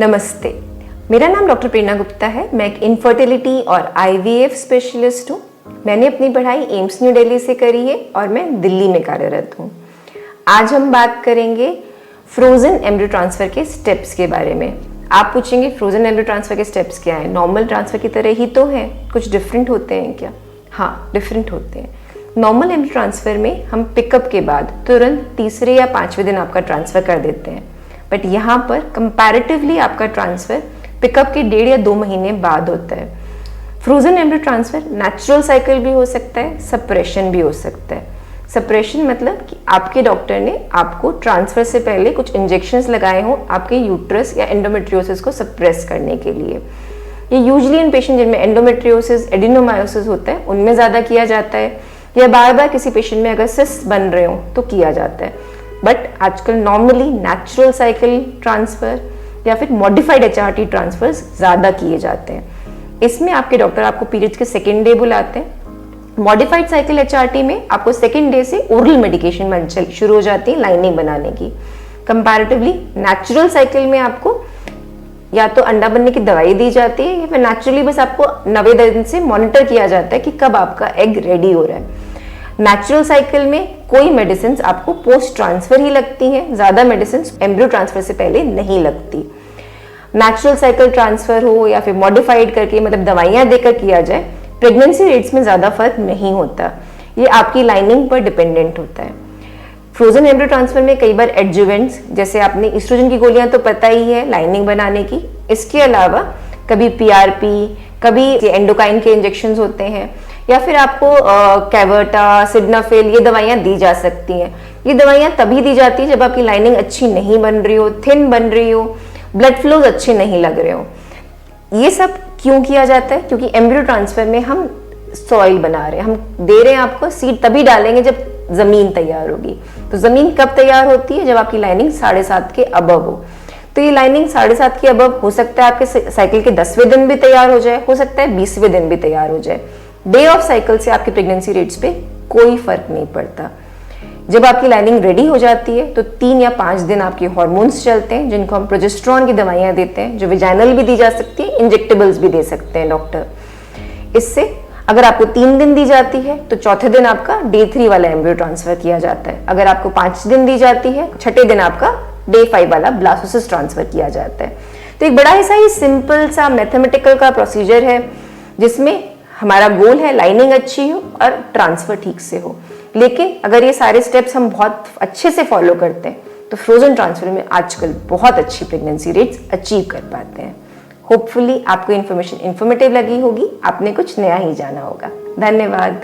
नमस्ते, मेरा नाम डॉक्टर प्रेरणा गुप्ता है। मैं एक इनफर्टिलिटी और आईवीएफ स्पेशलिस्ट हूँ। मैंने अपनी पढ़ाई एम्स न्यू दिल्ली से करी है और मैं दिल्ली में कार्यरत हूँ। आज हम बात करेंगे फ्रोजन एम्ब्रियो ट्रांसफ़र के स्टेप्स के बारे में। आप पूछेंगे फ्रोजन एम्ब्रियो ट्रांसफ़र के स्टेप्स क्या हैं? नॉर्मल ट्रांसफ़र की तरह ही तो है, कुछ डिफरेंट होते हैं क्या? हाँ, डिफरेंट होते हैं। नॉर्मल एम्ब्रियो ट्रांसफ़र में हम पिकअप के बाद तुरंत तीसरे या पाँचवें दिन आपका ट्रांसफ़र कर देते हैं, बट यहाँ पर कंपैरेटिवली आपका ट्रांसफ़र पिकअप के 1.5 या 2 महीने बाद होता है। Frozen embryo transfer natural cycle भी हो सकता है, सप्रेशन भी हो सकता है। सप्रेशन मतलब कि आपके डॉक्टर ने आपको ट्रांसफ़र से पहले कुछ इंजेक्शंस लगाए हों आपके यूट्रस या एंडोमेट्रियोसिस को सप्रेस करने के लिए। ये यूजुअली इन पेशेंट जिनमें एंडोमेट्रियोसिस, एडिनोमायोसिस होता है उनमें ज़्यादा किया जाता है, या बार बार किसी पेशेंट में अगर सिस्ट बन रहे हो तो किया जाता है। बट आजकल नॉर्मली नेचुरल साइकिल ट्रांसफ़र या फिर मॉडिफाइड एचआरटी ट्रांसफर्स ज़्यादा किए जाते हैं। इसमें आपके डॉक्टर आपको पीरियड्स के सेकेंड डे बुलाते हैं। मॉडिफाइड साइकिल एचआरटी में आपको सेकेंड डे से ओरल मेडिकेशन शुरू हो जाती है लाइनिंग बनाने की। कंपैरेटिवली नेचुरल साइकिल में आपको या तो अंडा बनने की दवाई दी जाती है या फिर नेचुरली बस आपको 90 दिन से मॉनिटर किया जाता है कि कब आपका एग रेडी हो रहा है। नेचुरल साइकिल में कोई मेडिसिन आपको पोस्ट ट्रांसफर ही लगती हैं, ज़्यादा मेडिसिन एम्ब्रियो ट्रांसफर से पहले नहीं लगती। नेचुरल साइकिल ट्रांसफर हो या फिर मॉडिफाइड करके मतलब दवाइयाँ देकर किया जाए, प्रेगनेंसी रेट्स में ज़्यादा फर्क नहीं होता। ये आपकी लाइनिंग पर डिपेंडेंट होता है। फ्रोजन एम्ब्रियो ट्रांसफर में कई बार एडजुवेंट्स, जैसे आपने एस्ट्रोजन की गोलियां तो पता ही है लाइनिंग बनाने की, इसके अलावा कभी पीआरपी, कभी एंडोकाइन के इंजेक्शंस होते हैं, या फिर आपको कैवर्टा, सिडनाफिल ये दवाइयां दी जा सकती हैं। ये दवाइयां तभी दी जाती है जब आपकी लाइनिंग अच्छी नहीं बन रही हो, थिन बन रही हो, ब्लड फ्लोज अच्छे नहीं लग रहे हो। ये सब क्यों किया जाता है? क्योंकि एम्ब्रियो ट्रांसफर में हम सॉइल बना रहे हैं, हम दे रहे हैं आपको सीड तभी डालेंगे जब जमीन तैयार होगी। तो जमीन कब तैयार होती है? जब आपकी लाइनिंग 7.5 के अबव हो। तो ये लाइनिंग 7.5 के अबव हो सकता है आपके साइकिल के 10वें दिन भी तैयार हो जाए, हो सकता है 20वें दिन भी तैयार हो जाए। डे ऑफ साइकिल से आपकी प्रेगनेंसी रेट्स पे कोई फर्क नहीं पड़ता। जब आपकी लाइनिंग रेडी हो जाती है तो 3 या 5 दिन आपके हार्मोन्स चलते हैं, जिनको हम प्रोजेस्टेरॉन की दवाइयां देते हैं, जो विजाइनल भी दी जा सकती है, इंजेक्टेबल्स भी दे सकते हैं डॉक्टर। इससे अगर आपको 3 दिन दी जाती है तो चौथे दिन आपका डे 3 वाला एम्ब्रियो ट्रांसफर किया जाता है। अगर आपको 5 दिन दी जाती है, छठे दिन आपका डे 5 वाला ब्लास्टोसिस्ट ट्रांसफर किया जाता है। तो एक बड़ा ही सिंपल सा मैथमेटिकल का प्रोसीजर है, जिसमें हमारा गोल है लाइनिंग अच्छी हो और ट्रांसफर ठीक से हो। लेकिन अगर ये सारे स्टेप्स हम बहुत अच्छे से फॉलो करते हैं तो फ्रोजन ट्रांसफर में आजकल बहुत अच्छी प्रेगनेंसी रेट्स अचीव कर पाते हैं। होपफुली आपको इन्फॉर्मेशन इन्फॉर्मेटिव लगी होगी, आपने कुछ नया ही जाना होगा। धन्यवाद।